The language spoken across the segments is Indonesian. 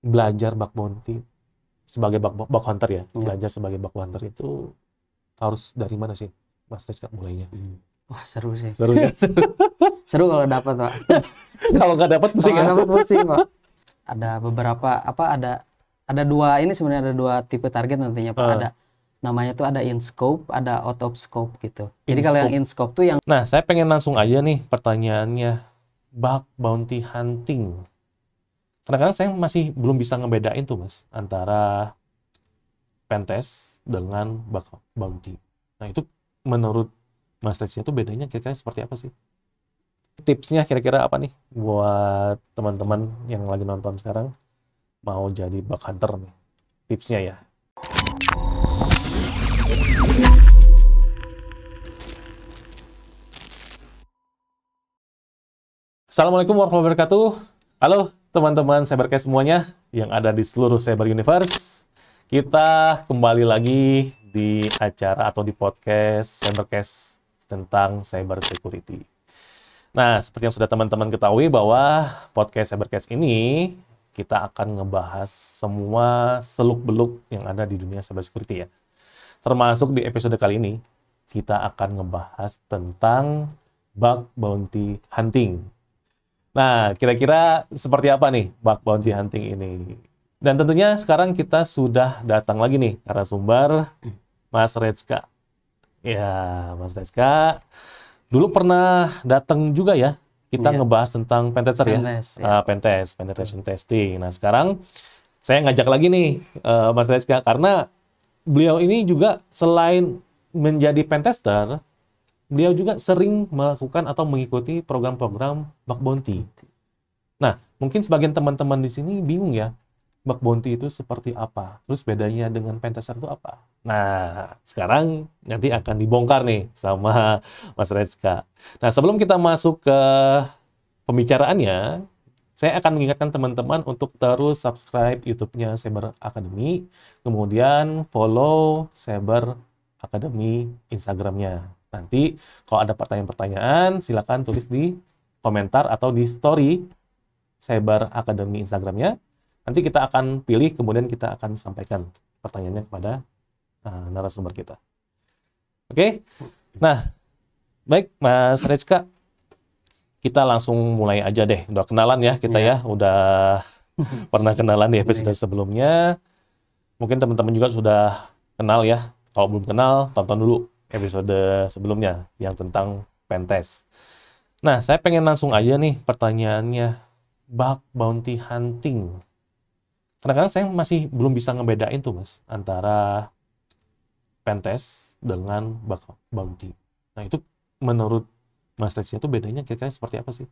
belajar bug bounty sebagai bug hunter ya, Iya. belajar sebagai bug hunter itu harus dari mana sih, Mas Rizka mulainya? Wah, seru sih. Seru ya? Seru kalau dapat, Pak. Kalau nggak dapat Kalau pusing nggak ya? dapat pusing, Pak. Ada beberapa ada dua ini sebenarnya, ada dua tipe target nantinya, Pak. Ada namanya tuh ada in scope, ada out of scope gitu. Jadi kalau yang in scope tuh yang Nah, saya pengen langsung aja nih pertanyaannya, bug bounty hunting. Kadang-kadang saya masih belum bisa ngebedain tuh, Mas, antara pentest dengan bug bounty. Nah, itu menurut Mas Rex itu bedanya kira-kira seperti apa sih? Tipsnya kira-kira apa nih buat teman-teman yang lagi nonton sekarang mau jadi bug hunter nih? Tipsnya ya. Assalamualaikum warahmatullahi wabarakatuh. Halo teman-teman Cybercast semuanya yang ada di seluruh Cyber Universe. Kita kembali lagi di acara atau di podcast Cybercast tentang cyber security. Nah, seperti yang sudah teman-teman ketahui bahwa podcast Cybercast ini kita akan ngebahas semua seluk-beluk yang ada di dunia cyber security ya. Termasuk di episode kali ini, kita akan ngebahas tentang bug bounty hunting. Nah, kira-kira seperti apa nih bug bounty hunting ini? Dan tentunya sekarang kita sudah datang lagi nih narasumber Mas Reska. Ya, Mas Reska. Dulu pernah datang juga ya. Kita ngebahas tentang pentester ya. Pentest, penetration testing. Nah, sekarang saya ngajak lagi nih Mas Reska karena beliau ini juga selain menjadi pentester, beliau juga sering melakukan atau mengikuti program-program bug bounty. Nah, mungkin sebagian teman-teman di sini bingung ya, bug bounty itu seperti apa? Terus bedanya dengan pentester itu apa? Nah, sekarang nanti akan dibongkar nih sama Mas Reska. Nah, sebelum kita masuk ke pembicaraannya, saya akan mengingatkan teman-teman untuk terus subscribe YouTube-nya Cyber Academy, kemudian follow Cyber Academy Instagram-nya. Nanti kalau ada pertanyaan-pertanyaan, silakan tulis di komentar atau di story Cyber Academy Instagram-nya. Nanti kita akan pilih, kemudian kita akan sampaikan pertanyaannya kepada narasumber kita. Oke? Nah, baik Mas Reska, kita langsung mulai aja deh. Udah kenalan ya kita ya, udah pernah kenalan di episode sebelumnya. Mungkin teman-teman juga sudah kenal ya. Kalau belum kenal, tonton dulu episode sebelumnya yang tentang pentest. Nah, saya pengen langsung aja nih pertanyaannya, bug bounty hunting. Kadang-kadang saya masih belum bisa ngebedain tuh, Mas, antara pentest dengan bug bounty. Nah, itu menurut Mas Rex itu bedanya kira-kira seperti apa sih?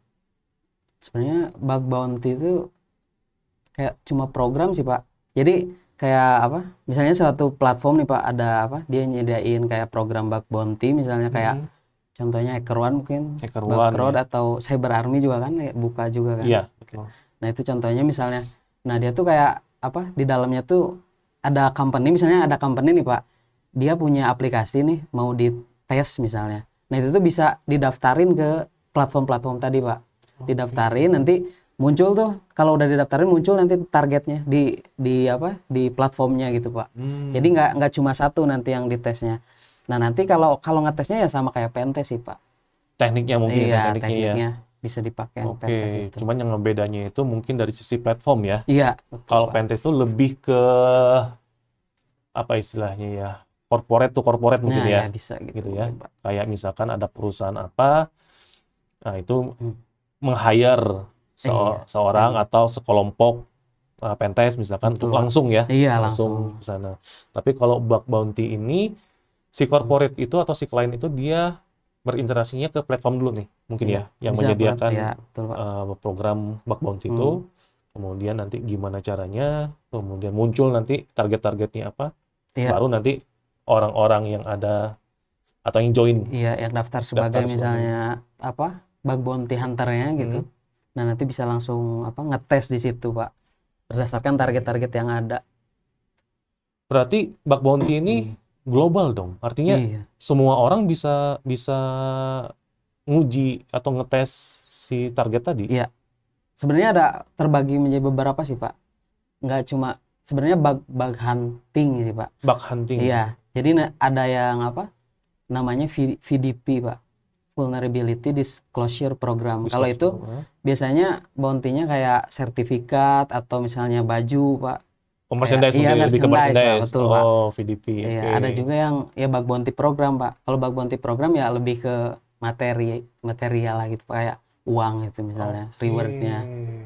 sebenarnya bug bounty itu kayak cuma program sih, Pak. Jadi kayak apa? Misalnya suatu platform nih, Pak, ada apa? Dia nyediain kayak program bug bounty, misalnya kayak contohnya HackerOne mungkin, Bugcrowd atau Cyber Army juga kan, buka juga kan. Iya, betul. Nah, itu contohnya misalnya. Nah, dia tuh kayak apa? Di dalamnya tuh ada company, misalnya ada company nih, Pak. Dia punya aplikasi nih mau dites misalnya. Nah, itu tuh bisa didaftarin ke platform-platform tadi, Pak. Didaftarin nanti muncul tuh, kalau udah didaftarin muncul nanti targetnya di apa? Di platformnya gitu, Pak. Jadi nggak cuma satu nanti yang ditesnya. Nah, nanti kalau ngetesnya ya sama kayak pentest sih, Pak. Tekniknya mungkin Iya, tekniknya ya. bisa dipakai Oke, pentest itu. cuman yang ngebedanya itu mungkin dari sisi platform ya. Iya. Kalau pentest itu lebih ke apa istilahnya ya, corporate to corporate mungkin ya, bisa gitu ya. mungkin, Pak. Kayak misalkan ada perusahaan apa, nah itu meng-hire seorang atau sekelompok pentest misalkan untuk langsung ya, Iya, langsung ke sana. Tapi kalau bug bounty ini si corporate itu atau si klien itu dia berinteraksinya ke platform dulu nih, mungkin ya, yang bisa menyediakan betul, Pak. program bug bounty itu. Kemudian nanti gimana caranya, kemudian muncul nanti target-targetnya apa, baru nanti orang-orang yang ada atau yang join, yang daftar sebagai misalnya apa, bug bounty hunter-nya gitu. Nah, nanti bisa langsung apa, ngetes di situ, Pak, berdasarkan target-target yang ada. Berarti bug bounty ini global dong, artinya semua orang bisa nguji atau ngetes si target tadi. Iya. Sebenarnya ada terbagi menjadi beberapa sih, Pak. nggak cuma sebenarnya bug hunting sih Pak. Bug hunting. Iya, jadi ada yang apa namanya VDP Pak, Vulnerability Disclosure Program. Kalau itu biasanya bounty-nya kayak sertifikat atau misalnya baju Pak. Oh, merchandise Iya, mungkin lebih ke merchandise, Pak, merchandise. betul, Pak. Oh, VDP. Iya, Oke. ada juga yang ya bug bounty program Pak. Kalau bug bounty program ya lebih ke material lah gitu Pak, kayak uang itu misalnya, Oke. rewardnya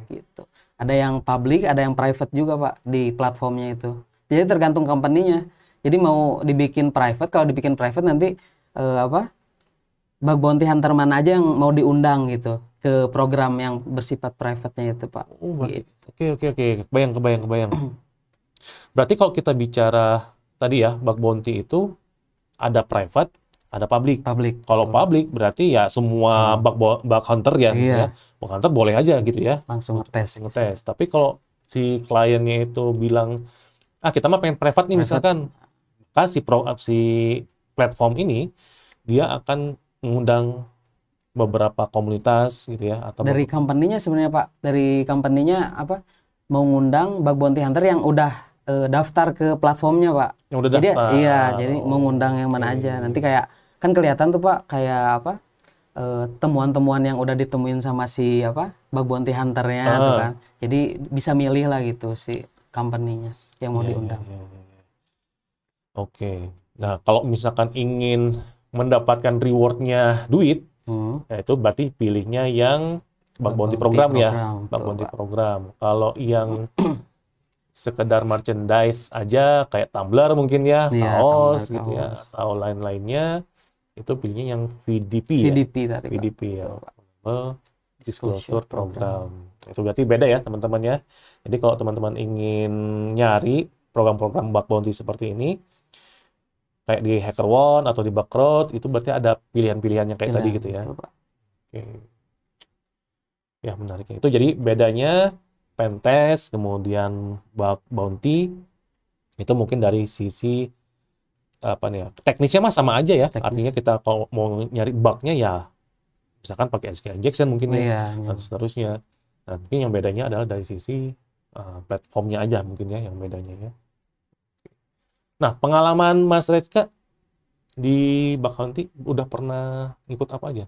gitu. Ada yang public, ada yang private juga Pak di platformnya itu. Jadi tergantung company-nya. Jadi mau dibikin private, kalau dibikin private nanti bug bounty hunter mana aja yang mau diundang gitu ke program yang bersifat private-nya itu Pak. Oh, berarti. Gitu. Oke. Kebayang. Berarti kalau kita bicara tadi ya, bug bounty itu ada private, ada public. Kalau public berarti ya semua bug hunter ya, Iya. ya. Bug hunter boleh aja gitu ya. Langsung ngetes. Tapi kalau si kliennya itu bilang, kita mah pengen private nih misalkan, si platform ini dia akan mengundang beberapa komunitas gitu ya, atau Dari company-nya sebenarnya Pak, dari company-nya mau ngundang bug bounty hunter yang udah daftar ke platformnya Pak. yang udah Jadi daftar. iya, jadi mau ngundang yang mana aja. Nanti kayak kan kelihatan tuh Pak kayak temuan-temuan yang udah ditemuin sama si bug bounty hunternya tuh kan. Jadi bisa milih lah gitu si company-nya yang mau diundang. Oke. Nah, kalau misalkan ingin mendapatkan reward-nya duit, ya itu berarti pilihnya yang bug bounty program ya. Bug bounty program. Kalau yang sekedar merchandise aja kayak tumbler mungkin ya, kaos gitu ya, atau lain-lainnya, itu pilihnya yang VDP ya. VDP ya. Disclosure Program. Itu berarti beda ya teman-teman ya. Jadi kalau teman-teman ingin nyari program-program bug bounty seperti ini, kayak di HackerOne atau di Bugcrowd, itu berarti ada pilihan-pilihannya kayak tadi gitu ya. Oke. Ya, menariknya. Itu jadi bedanya pentest, kemudian bug bounty, itu mungkin dari sisi teknisnya mah sama aja ya. Artinya kita kalau mau nyari bugnya ya, misalkan pakai SQL injection mungkin ya, dan seterusnya. Nah, mungkin yang bedanya adalah dari sisi platformnya aja mungkin ya, yang bedanya ya. Nah, pengalaman Mas Rejka di bug hunting udah pernah ngikut apa aja?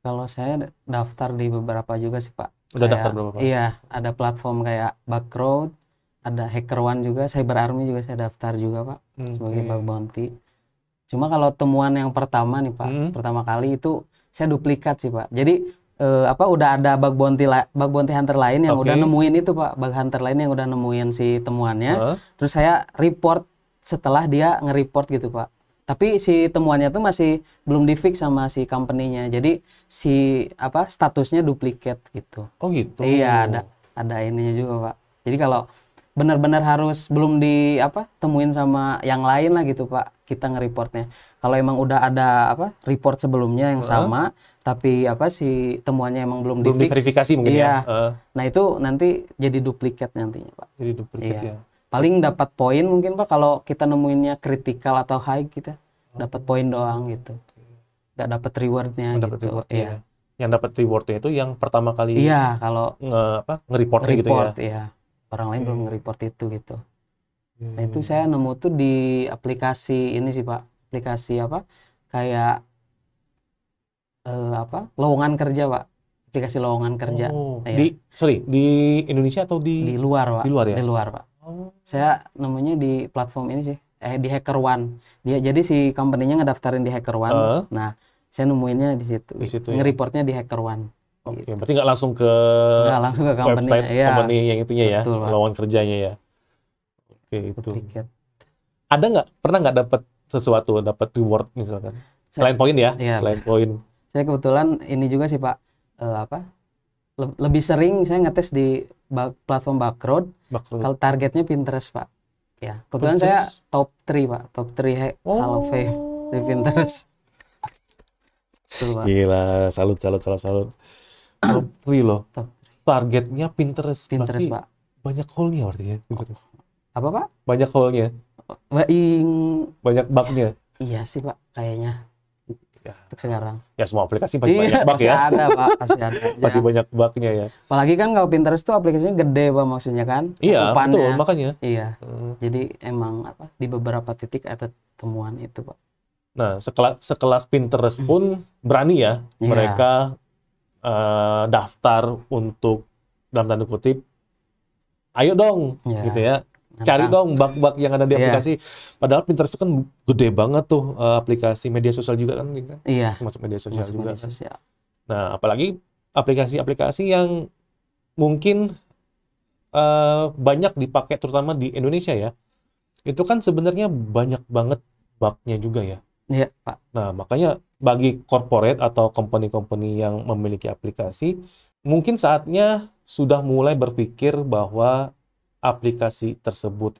Kalau saya daftar di beberapa juga sih Pak. Udah daftar berapa? Iya, ada platform kayak Bugcrowd, ada HackerOne juga, CyberArmy juga saya daftar juga Pak sebagai bug bounty. Cuma kalau temuan yang pertama nih Pak, pertama kali itu saya duplikat sih Pak. Jadi udah ada bug bounty hunter lain yang udah nemuin itu Pak, bug hunter lain yang udah nemuin si temuannya. Terus saya report setelah dia nge-report gitu Pak. Tapi si temuannya tuh masih belum di-fix sama si company-nya. Jadi si statusnya duplikat gitu. Oh gitu. Iya, ada ininya juga Pak. Jadi kalau benar-benar harus belum temuin sama yang lain lah gitu Pak, kita nge-reportnya. Kalau emang udah ada report sebelumnya yang sama, tapi si temuannya emang belum di-fix. Diverifikasi mungkin ya. Nah itu nanti jadi duplikat nantinya Pak. Jadi duplikat ya. Paling dapat poin mungkin Pak kalau kita nemuinnya critical atau high kita dapat poin doang gitu. Nggak dapat rewardnya gitu. Iya. Yang dapat rewardnya itu yang pertama kali kalau nge-reportnya gitu ya. Iya. Orang lain belum nge-report itu gitu. Nah itu saya nemu tuh di aplikasi ini sih Pak. Aplikasi kayak lowongan kerja Pak. Aplikasi lowongan kerja. Di Indonesia atau di luar Pak? Di luar ya? Di luar Pak. Saya nemunya di platform ini sih, di HackerOne. Jadi si company-nya ngedaftarin di HackerOne. Nah, saya nemuinnya di situ. Nge-reportnya di HackerOne. Oke, berarti nggak langsung ke company, website company yang itunya ya, betul, lowongan kerjanya ya. Oke, itu. Tiket. Pernah nggak dapat sesuatu, dapat reward misalkan? Selain poin ya, selain poin. Saya kebetulan ini juga sih Pak, lebih sering saya ngetes di platform Bugcrowd. Kalau targetnya Pinterest Pak. Ya, kebetulan saya top 3 Pak, top 3 Hall of Fame di Pinterest. Gila, salut. Top 3 loh. Targetnya Pinterest Pak. Banyak hole-nya berarti ya Pinterest. Apa Pak? Banyak hole-nya. Banyak bug-nya. Iya sih Pak, kayaknya. untuk sekarang. Ya semua aplikasi pasti Iya, banyak bug pasti ya. ada Pak, pasti ada. Pasti banyak bugnya ya. Apalagi kan kalau Pinterest tuh aplikasinya gede Pak, maksudnya kan. Iya, cakupannya. betul makanya. Iya. Jadi emang apa di beberapa titik ada temuan itu Pak. Nah, sekelas Pinterest pun berani ya Iya. mereka daftar untuk dalam tanda kutip, ayo dong, Iya. gitu ya. Cari dong bug-bug yang ada di Iya. aplikasi. Padahal Pinterest itu kan gede banget tuh aplikasi media sosial juga kan. Iya. Masuk media sosial Masuk juga. media sosial. Nah, apalagi aplikasi-aplikasi yang mungkin banyak dipakai terutama di Indonesia ya. Itu kan sebenarnya banyak banget bug-nya juga ya. Iya Pak. Nah, makanya bagi corporate atau company-company yang memiliki aplikasi, mungkin saatnya sudah mulai berpikir bahwa aplikasi tersebut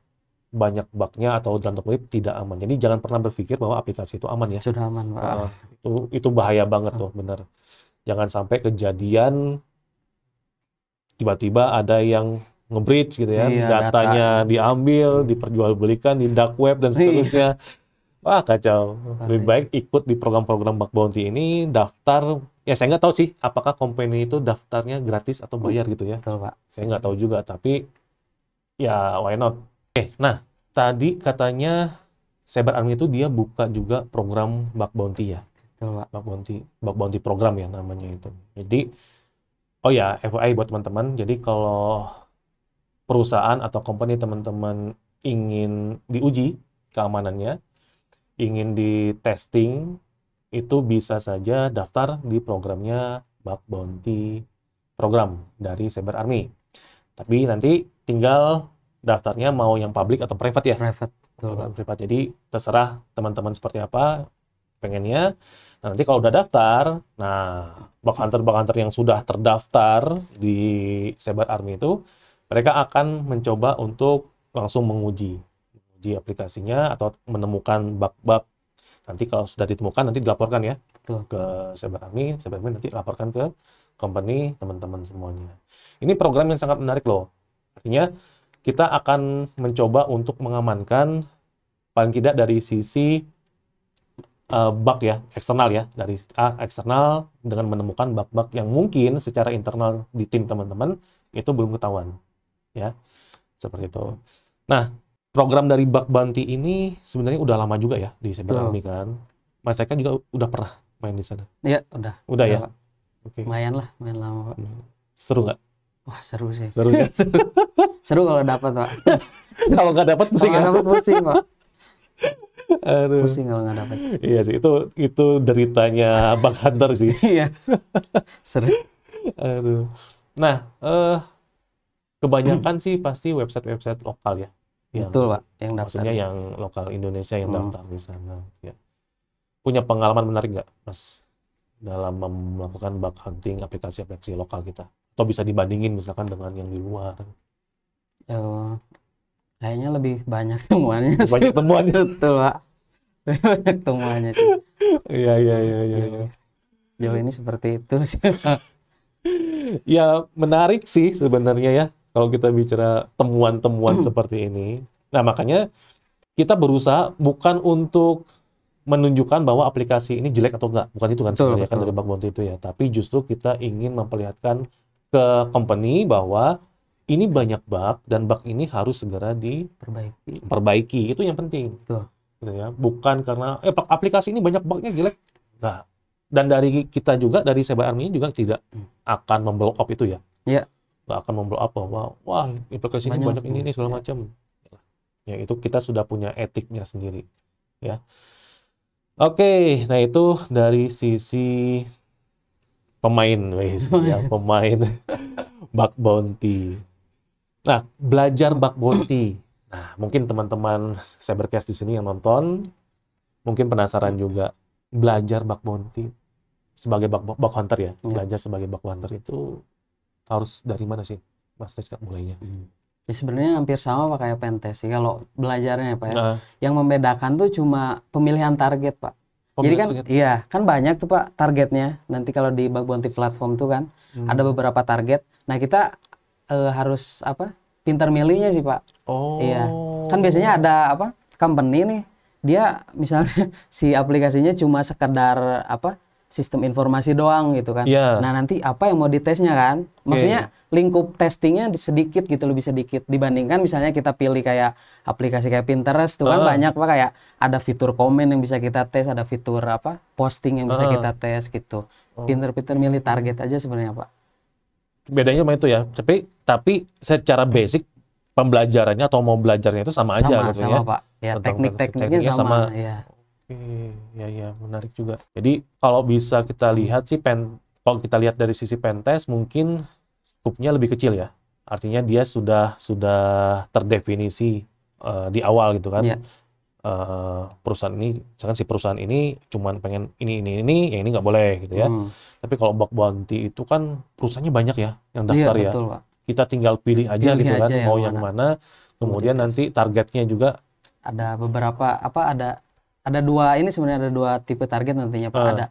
banyak bug-nya atau dalam tanda kutip tidak aman. Jadi jangan pernah berpikir bahwa aplikasi itu aman ya. Sudah aman Pak. Itu bahaya banget tuh, bener. Jangan sampai kejadian tiba-tiba ada yang nge-breach gitu ya, Iya, datanya diambil, diperjualbelikan di dark web dan seterusnya. Wah, kacau. Lebih baik ikut di program-program bug bounty ini, daftar. Ya saya nggak tahu sih apakah company itu daftarnya gratis atau bayar gitu ya. Betul Pak. Saya nggak tahu juga, tapi ya why not. Oke, nah tadi katanya Cyber Army itu dia buka juga program bug bounty ya. Betul Pak. Bug bounty program ya namanya itu. Jadi, oh ya FYI buat teman-teman, jadi kalau perusahaan atau company teman-teman ingin diuji keamanannya, ingin di testing, itu bisa saja daftar di programnya bug bounty program dari Cyber Army. Tapi nanti tinggal daftarnya mau yang public atau private ya. Private. Betul Pak. Private. Jadi terserah teman-teman seperti apa pengennya. Nah, nanti kalau udah daftar, nah bug hunter yang sudah terdaftar di Cyber Army itu, mereka akan mencoba untuk langsung menguji aplikasinya atau menemukan bug-bug. Nanti kalau sudah ditemukan nanti dilaporkan ya. Betul. Ke Cyber Army nanti laporkan ke company, teman-teman semuanya. Ini program yang sangat menarik loh. Artinya kita akan mencoba untuk mengamankan paling tidak dari sisi bug ya, eksternal ya, dari eksternal dengan menemukan bug-bug yang mungkin secara internal di tim teman-teman itu belum ketahuan. Ya, seperti itu. Nah, program dari bug bounty ini sebenarnya udah lama juga ya di Cyber Army kan. Mas Eka juga udah pernah main di sana? Iya, udah. Udah ya? Pak. Oke. Lumayan lah, main lama Pak. Seru nggak? Wah, seru sih. Seru ya? Seru kalau dapat Pak. Kalau nggak dapat pusing Kalau ya? dapat pusing Pak. Aduh. Pusing kalau nggak dapat. Iya sih, itu deritanya bug hunter sih. Iya. Seru. Aduh. Nah, kebanyakan sih pasti website-website lokal ya. Betul Pak, yang daftar. Maksudnya yang lokal Indonesia yang daftar di sana. Ya. Punya pengalaman menarik nggak, Mas, dalam melakukan bug hunting aplikasi-aplikasi lokal kita? Atau bisa dibandingin misalkan dengan yang di luar? Kayaknya lebih banyak temuannya. Banyak temuannya. Betul Pak. Lebih banyak temuannya sih. Iya. Jauh ini seperti itu sih. Ya menarik sih sebenarnya ya kalau kita bicara temuan-temuan seperti ini. Nah makanya kita berusaha bukan untuk menunjukkan bahwa aplikasi ini jelek atau enggak, bukan itu kan sebenarnya kan dari bug bounty itu ya. Tapi justru kita ingin memperlihatkan ke company bahwa ini banyak bug dan bug ini harus segera diperbaiki. Itu yang penting. Betul. Gitu ya. Bukan karena aplikasi ini banyak bugnya jelek. Enggak. Dan dari kita juga, dari Cyber Army juga tidak akan memblow up itu ya. Iya. Nggak akan memblow up bahwa wah aplikasi ini banyak ini segala macam. Ya itu kita sudah punya etiknya sendiri. Ya. Oke, nah itu dari sisi pemain, ya, pemain bug bounty. Nah, belajar bug bounty. Nah, mungkin teman-teman Cybercast di sini yang nonton mungkin penasaran juga. Belajar bug bounty sebagai bug hunter ya. Belajar sebagai bug hunter itu harus dari mana sih, Mas Rizka mulainya? Ya sebenarnya hampir sama Pak kayak pentest sih kalau belajarnya Pak ya. Yang membedakan tuh cuma pemilihan target Pak. Jadi kan iya, kan banyak tuh Pak targetnya. Nanti kalau di bug bounty platform tuh kan ada beberapa target. Nah, kita harus pintar milihnya sih Pak. Oh. Iya. Kan biasanya ada company nih, dia misalnya si aplikasinya cuma sekedar apa sistem informasi doang gitu kan. Iya. Nah nanti apa yang mau ditesnya kan? Maksudnya lingkup testingnya sedikit gitu, lebih sedikit dibandingkan misalnya kita pilih kayak aplikasi kayak Pinterest tuh kan banyak Pak, kayak ada fitur komen yang bisa kita tes, ada fitur apa posting yang bisa kita tes gitu. Pinter-pinter milih target aja sebenarnya Pak. Bedanya sama itu ya. Tapi secara basic pembelajarannya atau mau belajarnya itu sama aja gitu sama ya. Pak. Ya Tentang teknik-tekniknya tekniknya sama. Ya. Ya, menarik juga. Jadi kalau bisa kita lihat sih, kalau kita lihat dari sisi pentest mungkin skupnya lebih kecil ya. Artinya dia sudah terdefinisi di awal gitu kan. Iya. Perusahaan ini, misalkan si perusahaan ini cuman pengen ini, yang ini nggak boleh gitu ya. Tapi kalau bug bounty itu kan perusahaannya banyak ya yang daftar ya. Betul, Pak. Kita tinggal pilih aja Pilih gitu kan, aja mau yang mana. Kemudian nanti targetnya juga ada beberapa ada dua ini sebenarnya, ada dua tipe target nantinya Pak. Ada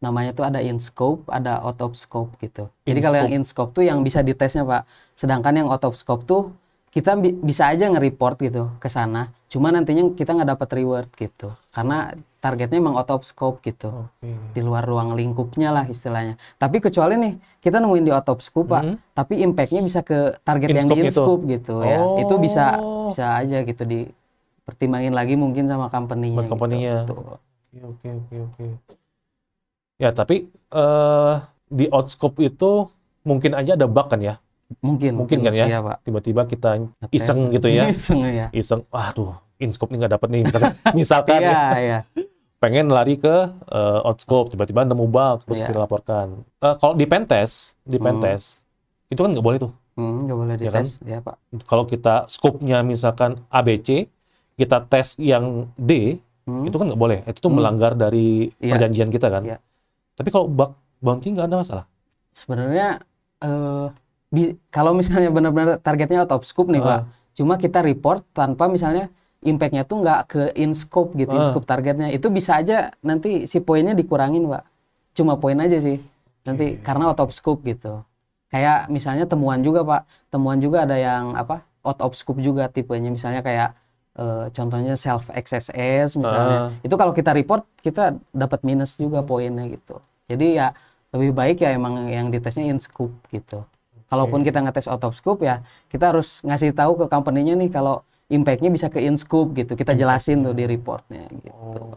namanya tuh ada in scope, ada out of scope gitu. Jadi kalau yang in scope tuh yang bisa ditesnya Pak. Sedangkan yang out of scope tuh kita bisa aja nge-report gitu ke sana. Cuma nantinya kita nggak dapat reward gitu. Karena targetnya emang out of scope gitu. Di luar ruang lingkupnya lah istilahnya. Tapi kecuali nih kita nemuin di out of scope Pak, tapi impact-nya bisa ke target yang di in scope gitu ya. Itu bisa aja gitu dipertimbangin lagi mungkin sama company-nya. Buat company-nya. Gitu. Oke. Ya, tapi di outscope itu mungkin aja ada bug kan ya? Mungkin kan ya? Iya, Pak. Tiba-tiba kita iseng gitu ya. Iseng, waduh, in-scope ini nggak dapet nih. Misalkan iya. Pengen lari ke outscope, tiba-tiba nemu bug, terus kita laporkan. Kalau di pentest, itu kan nggak boleh tuh. Nggak boleh Ya kan? dites, ya Pak. Kalau kita scope-nya misalkan ABC, kita tes yang D, itu kan nggak boleh. Itu tuh melanggar dari perjanjian kita kan. Iya. Tapi kalau bug bounty nggak ada masalah. Sebenarnya kalau misalnya benar-benar targetnya out of scope nih Pak, cuma kita report tanpa misalnya impact-nya tuh nggak ke in scope gitu, in scope targetnya, itu bisa aja nanti si poinnya dikurangin Pak. Cuma poin aja sih nanti karena out of scope gitu. Kayak misalnya temuan juga Pak, temuan juga ada yang apa out of scope juga tipenya, misalnya kayak contohnya self XSS misalnya, itu kalau kita report kita dapat minus juga poinnya gitu. Jadi ya lebih baik ya emang yang ditesnya in scope gitu. Kalaupun kita ngetes out of scope ya kita harus ngasih tahu ke company-nya nih kalau impact-nya bisa ke in scope gitu. Kita jelasin tuh di reportnya gitu.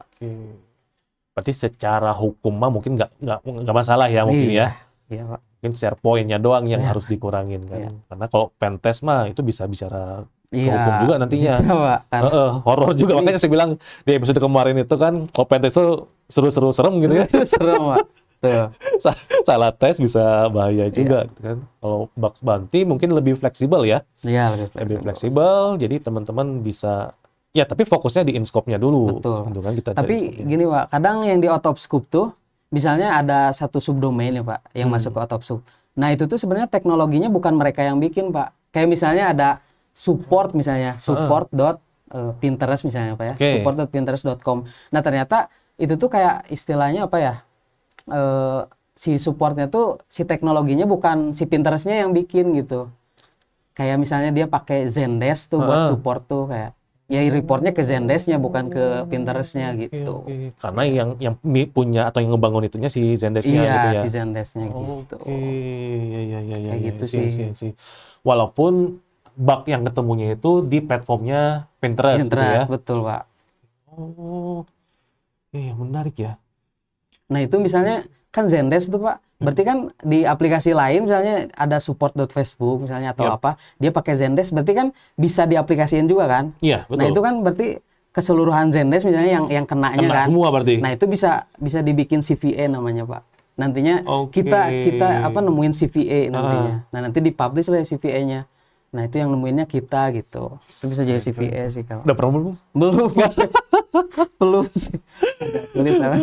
Berarti secara hukum mah mungkin nggak masalah ya mungkin ya. Iya Pak. Mungkin share poinnya doang yang harus dikurangin kan. Karena kalau pentest mah itu bisa bicara ke hukum juga nantinya. Horor juga, makanya saya bilang di episode kemarin itu kan kalau pentest itu seru-seru serem gitu ya. Serem Pak. Salah tes bisa bahaya juga gitu kan. Kalau bug bounty mungkin lebih fleksibel ya. Iya, lebih fleksibel. Jadi teman-teman bisa ya, tapi fokusnya di in-scope-nya dulu. Betul. Gitu kan, kita tapi gini Pak, kadang yang di out of scope tuh misalnya ada satu subdomain ya Pak yang masuk ke out of scope. Nah, itu tuh sebenarnya teknologinya bukan mereka yang bikin Pak. Kayak misalnya ada support misalnya, support.pinterest misalnya Pak ya. Support.pinterest.com. Nah, ternyata itu tuh kayak istilahnya apa ya? Si supportnya tuh si teknologinya bukan si Pinterestnya yang bikin gitu. Kayak misalnya dia pakai Zendesk tuh buat support tuh, kayak ya reportnya ke Zendesknya bukan ke Pinterestnya gitu. Karena yang punya atau yang ngebangun itunya si Zendesknya gitu ya. Si Zendesknya gitu. Iya. Kayak gitu sih. Walaupun bug yang ketemunya itu di platformnya Pinterest gitu ya. Betul Pak. Iya, menarik ya. Nah itu misalnya kan Zendesk itu Pak, berarti kan di aplikasi lain misalnya ada support.facebook misalnya atau apa, dia pakai Zendesk, berarti kan bisa diaplikasiin juga kan? Iya, betul. Nah itu kan berarti keseluruhan Zendesk misalnya yang kenanya kan? Semua berarti. Nah itu bisa dibikin CVE namanya Pak. Nantinya kita nemuin CVE nantinya. Nah nanti dipublish lah CVE-nya. Nah itu yang nemuinnya kita gitu. Itu bisa jadi CVE sih kalau. Udah pernah belum? Belum sih.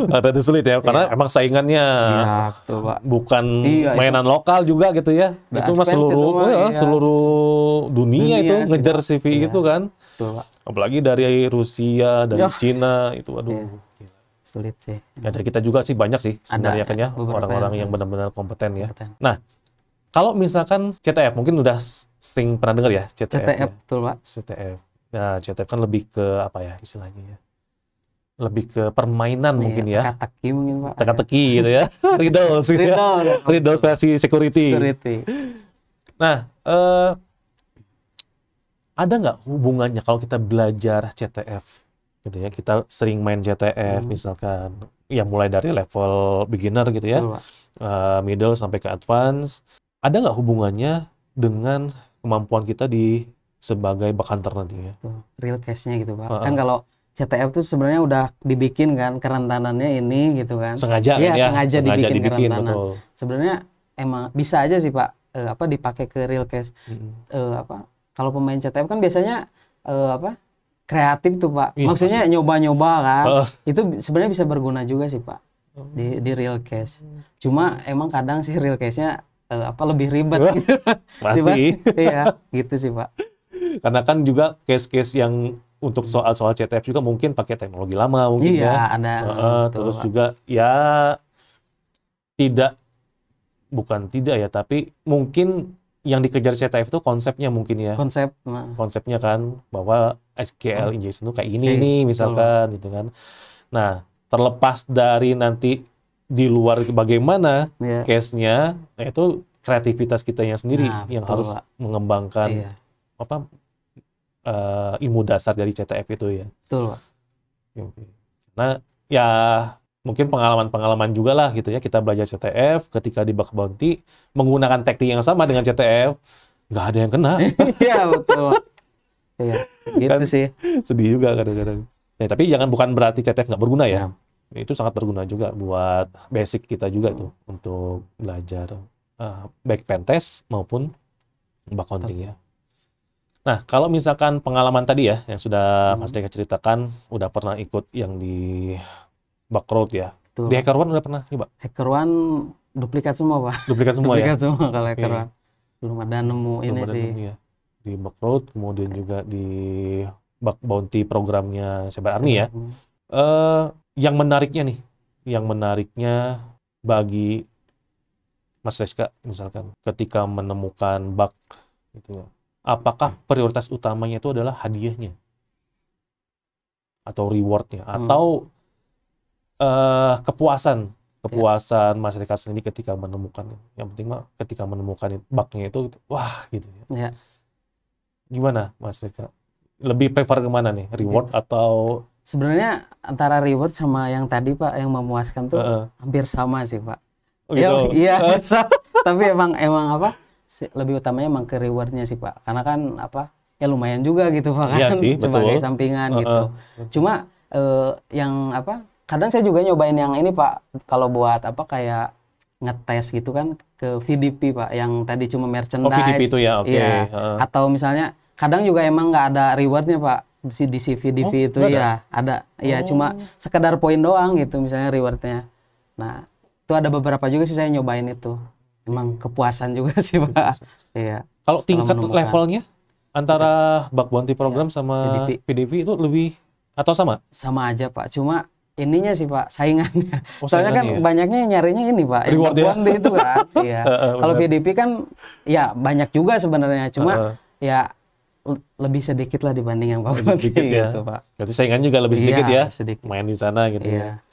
Ada sulit ya, karena emang saingannya betul, Pak. bukan mainan lokal juga gitu ya. Itu mah seluruh dunia itu ngejar CV itu kan. Betul, Pak. Apalagi dari Rusia, dari Cina itu, aduh. Sulit sih. Ya dari kita juga sih banyak sih sebenarnya kan ya, orang-orang yang benar-benar kompeten ya. Nah, kalau misalkan CTF, mungkin udah sering pernah dengar ya CTF. CTF, betul Pak. CTF. Nah, CTF kan lebih ke apa ya istilahnya ya? lebih ke permainan mungkin ya. Teka-teki mungkin Pak. Teka-teki gitu ya. Riddles gitu ya. Riddles versi security. Nah, ada nggak hubungannya kalau kita belajar CTF gitu ya? Kita sering main CTF misalkan, ya mulai dari level beginner gitu ya, Betul, Pak. Middle sampai ke advance. Ada nggak hubungannya dengan kemampuan kita sebagai bug hunter nantinya? Real case-nya gitu Pak. Kan kalau CTF tuh sebenarnya udah dibikin kan kerentanannya ini gitu kan. Sengaja Iya, kan ya? sengaja dibikin kerentanan. Betul. Sebenarnya emang bisa aja sih Pak, dipakai ke real case. Kalau pemain CTF kan biasanya kreatif tuh Pak. Iya, maksudnya nyoba-nyoba kan. Itu sebenarnya bisa berguna juga sih Pak di real case. Cuma emang kadang sih real case-nya lebih ribet gitu. Pasti. Iya, gitu sih Pak. Karena kan juga case-case yang untuk soal-soal CTF juga mungkin pakai teknologi lama mungkin Iya, ya. ada. Terus juga ya bukan tidak ya, tapi mungkin yang dikejar CTF itu konsepnya mungkin ya. Konsepnya kan bahwa SQL injection itu kayak ini nih misalkan gitu kan. Nah, terlepas dari nanti di luar bagaimana case-nya, nah itu kreativitas kita yang sendiri yang harus mengembangkan ilmu dasar dari CTF itu ya. Betul, Pak. Nah, ya mungkin pengalaman-pengalaman juga lah gitu ya, kita belajar CTF ketika di bug bounty menggunakan taktik yang sama dengan CTF, nggak ada yang kena. Iya, betul. Iya, gitu kan, sih. Sedih juga kadang-kadang. Nah, tapi bukan berarti CTF nggak berguna ya. Itu sangat berguna juga buat basic kita juga tuh untuk belajar baik pentest maupun bug hunting ya. Nah, kalau misalkan pengalaman tadi ya, yang sudah Mas Deka ceritakan, udah pernah ikut yang di Bugcrowd ya. Betul. Di HackerOne udah pernah coba? HackerOne duplikat semua, Pak. Duplikat semua duplikat ya? semua kalau HackerOne. Belum ada nemu ini sih. Ya. Di Bugcrowd, kemudian juga di Bug Bounty programnya Cyber Army ya. Yang menariknya bagi Mas Reska misalkan, ketika menemukan bug gitu ya, apakah prioritas utamanya itu adalah hadiahnya atau rewardnya atau kepuasan masyarakat sendiri ketika menemukan? Yang penting mah ketika menemukan bugnya itu wah gitu ya. Gimana Mas Reska? Lebih prefer kemana nih, reward atau? Sebenarnya antara reward sama yang tadi Pak, yang memuaskan tuh hampir sama sih Pak. Gitu. Iya. Tapi emang lebih utamanya emang ke rewardnya sih Pak, karena kan ya lumayan juga gitu Pak kan, sih, sebagai betul. sampingan gitu. Cuma yang kadang saya juga nyobain yang ini Pak, kalau buat kayak ngetes gitu kan ke VDP Pak, yang tadi cuma merchandise. VDP itu ya, oke. Iya. Atau misalnya kadang juga emang nggak ada rewardnya Pak di VDP itu ya ada ya cuma sekedar poin doang gitu misalnya rewardnya. Nah itu ada beberapa juga sih saya nyobain itu. Emang kepuasan juga sih Pak. Iya. Kalau tingkat levelnya antara bug bounty program sama PDP itu lebih atau sama? Sama aja Pak. Cuma ininya sih Pak, saingannya. Soalnya kan banyaknya nyarinya ini Pak, reward bug bounty itu kan. Iya. Kalau PDP kan ya banyak juga sebenarnya. Cuma ya lebih sedikit lah dibanding yang bug bounty gitu Pak. Berarti saingan juga lebih sedikit ya. Sedikit. Main di sana gitu ya.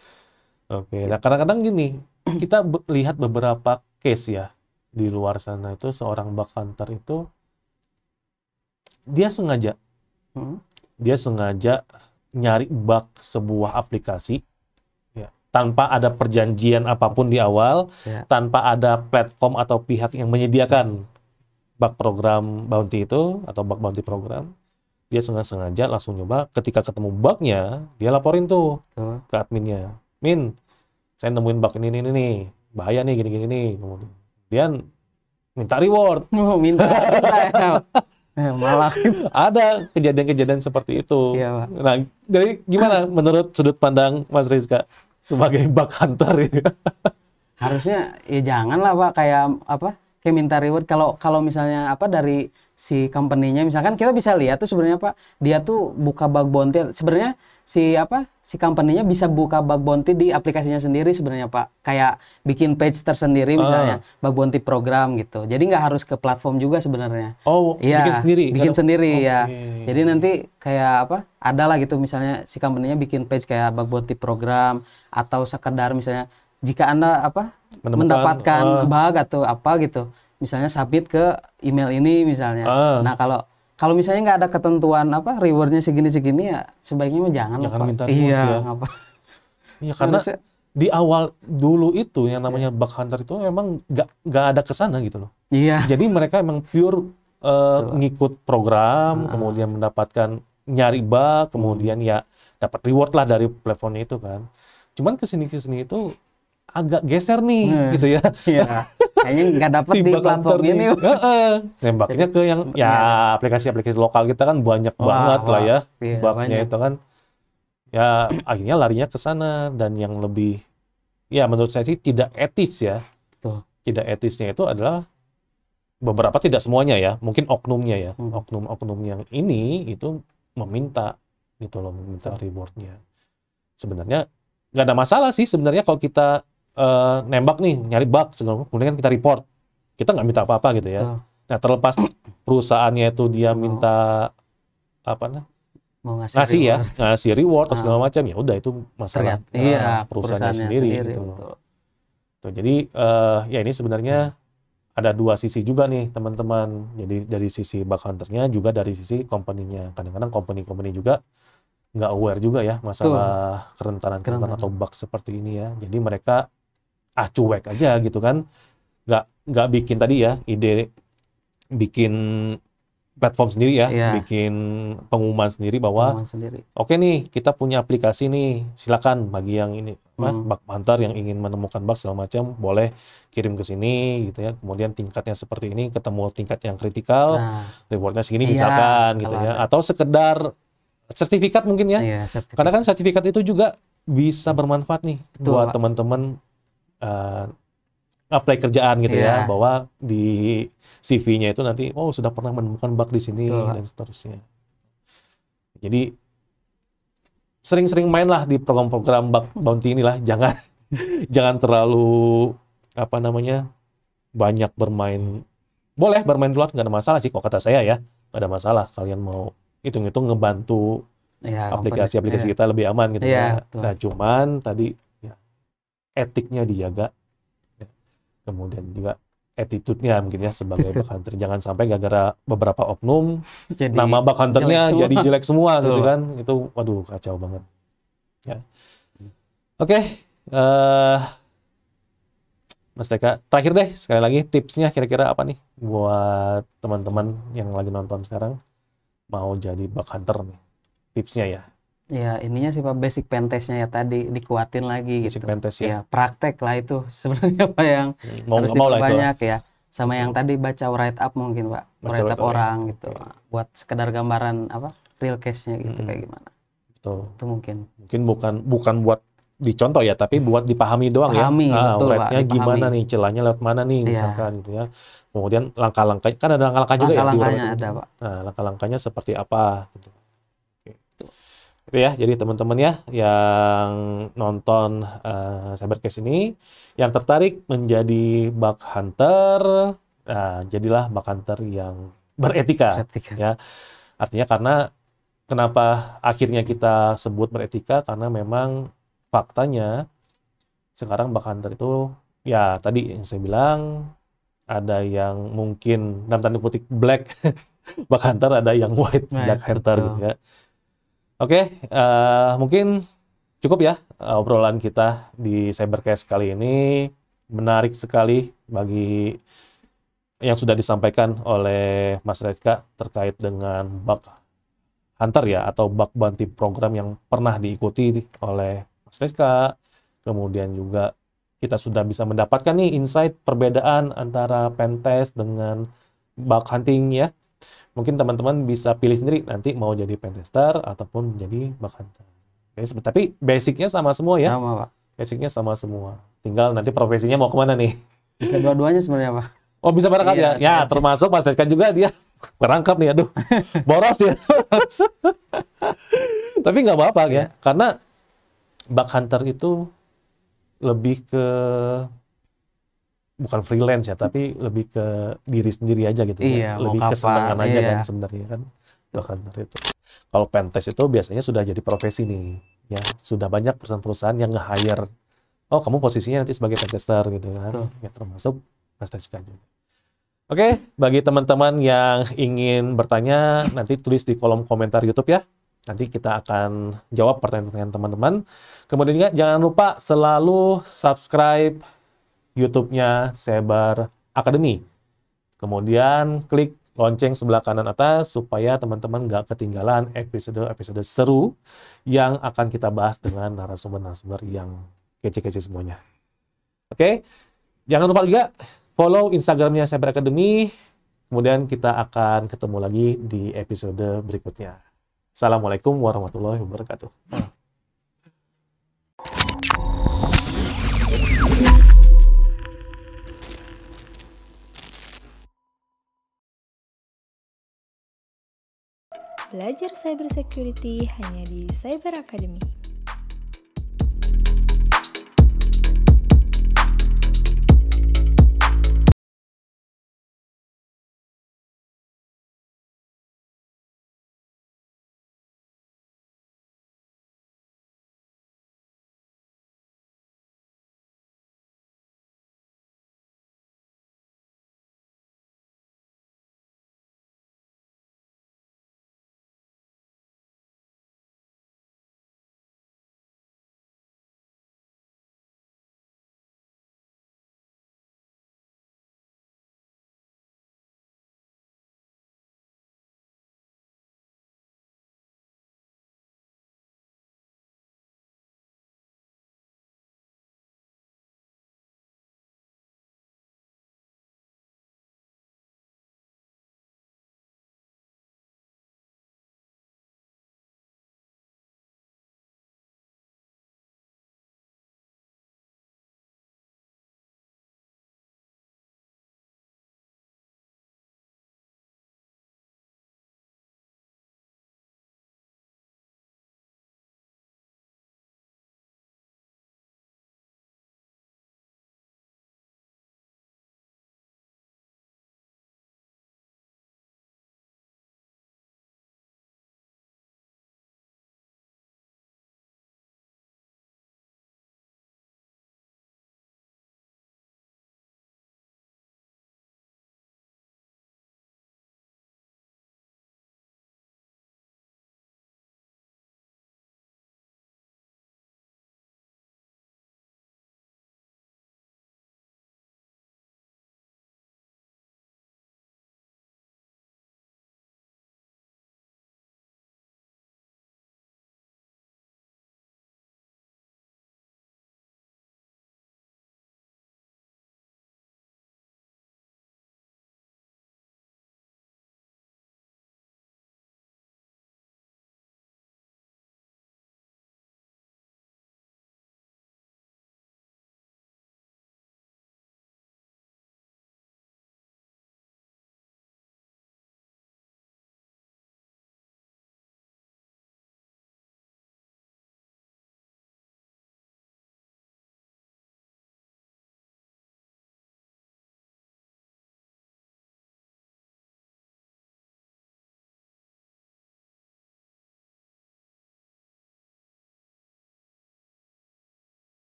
Oke. Nah kadang-kadang gini, kita lihat beberapa case ya di luar sana itu, seorang bug hunter itu dia sengaja nyari bug sebuah aplikasi ya, tanpa ada perjanjian apapun di awal, tanpa ada platform atau pihak yang menyediakan bug program bounty itu atau bug bounty program. Dia sengaja langsung nyoba, ketika ketemu bugnya dia laporin tuh ke adminnya, "Min, saya nemuin bug ini nih, bahaya nih gini-gini nih." Kemudian minta reward. Minta ya. Malah ada kejadian-kejadian seperti itu. Iya, Pak. Nah, jadi gimana menurut sudut pandang Mas Rizka sebagai bug hunter ini? Harusnya ya jangan lah Pak, kayak minta reward kalau misalnya dari si company-nya, misalkan kita bisa lihat tuh sebenarnya Pak, dia tuh buka bug bounty sebenarnya si company-nya bisa buka bug bounty di aplikasinya sendiri sebenarnya Pak. Kayak bikin page tersendiri misalnya, bug bounty program gitu. Jadi nggak harus ke platform juga sebenarnya. Oh, ya, bikin sendiri. Bikin sendiri ya. Okay. Jadi nanti kayak ada lah gitu misalnya si company-nya bikin page kayak bug bounty program atau sekedar misalnya jika Anda mendapatkan bug atau apa gitu. Misalnya submit ke email ini misalnya. Nah, kalau misalnya nggak ada ketentuan rewardnya segini ya sebaiknya mah jangan minta reward ya. Ngapa? Iya, karena di awal dulu itu yang namanya bug hunter itu memang nggak ada kesana gitu loh. Iya. Jadi mereka emang pure ngikut program, kemudian mendapatkan nyari bug, kemudian ya dapat reward lah dari platformnya itu kan. Cuman kesini itu agak geser nih gitu ya. Iya. Kayaknya nggak dapat di platform ini. Nembaknya ke yang aplikasi-aplikasi lokal kita kan banyak banget lah ya. Iya, bugnya itu kan. Ya akhirnya larinya ke sana, dan yang lebih ya menurut saya sih tidak etis ya. Tuh. Tidak etisnya itu adalah beberapa, tidak semuanya ya, mungkin oknumnya ya. Oknum yang ini itu meminta gitu loh, meminta rewardnya. Sebenarnya nggak ada masalah sih sebenarnya kalau kita nembak nih, nyari bug segala, kemudian kita report, kita nggak minta apa-apa gitu ya. Nah, terlepas perusahaannya itu dia minta mau ngasih reward atau segala macam, ya udah itu masalah perusahaannya sendiri gitu loh. Tuh, jadi ya ini sebenarnya ada dua sisi juga nih teman-teman. Jadi dari sisi bug hunternya juga dari sisi company-nya. Kadang-kadang company juga nggak aware juga ya masalah kerentanan atau bug seperti ini ya. Jadi mereka cuek aja gitu kan, nggak bikin tadi ya ide bikin platform sendiri ya, bikin pengumuman sendiri bahwa oke nih kita punya aplikasi nih, silakan bagi yang ini bug hunter yang ingin menemukan bug segala macam boleh kirim ke sini gitu ya. Kemudian tingkatnya seperti ini, ketemu tingkat yang kritikal, rewardnya segini misalkan gitu ya, atau sekedar sertifikat mungkin ya. Karena kan sertifikat itu juga bisa bermanfaat nih buat teman-teman apply kerjaan gitu ya, bahwa di CV-nya itu nanti sudah pernah menemukan bug di sini dan seterusnya. Jadi sering-sering mainlah di program-program bug bounty inilah, jangan terlalu banyak bermain. Boleh bermain di luar, nggak ada masalah sih kalau kata saya ya, nggak ada masalah. Kalian mau hitung-hitung ngebantu aplikasi-aplikasi kita lebih aman gitu ya. Nah, cuman tadi etiknya dijaga, kemudian juga attitude-nya mungkin ya sebagai bug hunter. Jangan sampai gara-gara beberapa oknum nama bug hunter-nya jadi jelek semua gitu kan. Itu waduh kacau banget. Ya. Oke, Mas Teka, terakhir deh sekali lagi tipsnya kira-kira apa nih buat teman-teman yang lagi nonton sekarang mau jadi bug hunter nih. Tipsnya ya. Ya ininya sih Pak, basic pentestnya ya tadi dikuatin lagi basic gitu. pentest ya. Praktek lah itu sebenarnya Pak yang harus diperbanyak ya. Sama yang tadi baca write up mungkin Pak, write up orang gitu. Buat sekedar gambaran real case-nya gitu kayak gimana. Betul. Itu mungkin bukan buat dicontoh ya, tapi buat dipahami doang ya. Betul, write-nya gimana nih, celahnya lewat mana nih misalkan gitu ya. Kemudian langkah-langkahnya kan ada langkah-langkah juga ya. Langkah-langkahnya ada Pak. Nah, langkah-langkahnya seperti apa gitu. Itu ya, jadi teman-teman ya yang nonton Cybercase ini, yang tertarik menjadi bug hunter, jadilah bug hunter yang beretika. Ya. Artinya karena kenapa akhirnya kita sebut beretika, karena memang faktanya sekarang bug hunter itu ya tadi yang saya bilang, ada yang mungkin dalam tanda kutip black bug hunter, ada yang white bug hunter gitu ya. Oke, mungkin cukup ya obrolan kita di Cybercase kali ini. Menarik sekali bagi yang sudah disampaikan oleh Mas Reka terkait dengan bug hunter ya, atau bug bounty program yang pernah diikuti oleh Mas Reka. Kemudian juga kita sudah bisa mendapatkan nih insight perbedaan antara pentest dengan bug hunting ya. Mungkin teman-teman bisa pilih sendiri nanti mau jadi pentester ataupun jadi bug hunter. Tapi basicnya sama semua ya. Sama Pak. Basicnya sama semua. Tinggal nanti profesinya mau kemana nih. Bisa dua-duanya sebenarnya Pak. Oh bisa barangkali ya. Ya termasuk Mas Reka juga dia Perangkap nih, aduh, boros ya. Tapi nggak apa-apa ya, karena bug hunter itu lebih ke bukan freelance ya, tapi lebih ke diri sendiri aja gitu Iya, ya, mau lebih kapan, kesenangan aja iya. kan sebenarnya kan bug hunter itu. Kalau pentest itu biasanya sudah jadi profesi nih, ya sudah banyak perusahaan-perusahaan yang nge-hire, oh kamu posisinya nanti sebagai pentester gitu kan, Betul. ya termasuk Mas Tezka juga. Oke, bagi teman-teman yang ingin bertanya, nanti tulis di kolom komentar YouTube ya. Nanti kita akan jawab pertanyaan-pertanyaan teman-teman. Kemudian juga jangan lupa selalu subscribe YouTube-nya Cyber Academy. Kemudian klik lonceng sebelah kanan atas supaya teman-teman nggak ketinggalan episode-episode seru yang akan kita bahas dengan narasumber-narasumber yang kece-kece semuanya. Oke, jangan lupa juga follow Instagramnya Cyber Academy. Kemudian kita akan ketemu lagi di episode berikutnya. Assalamualaikum warahmatullahi wabarakatuh. Belajar cyber security hanya di Cyber Academy.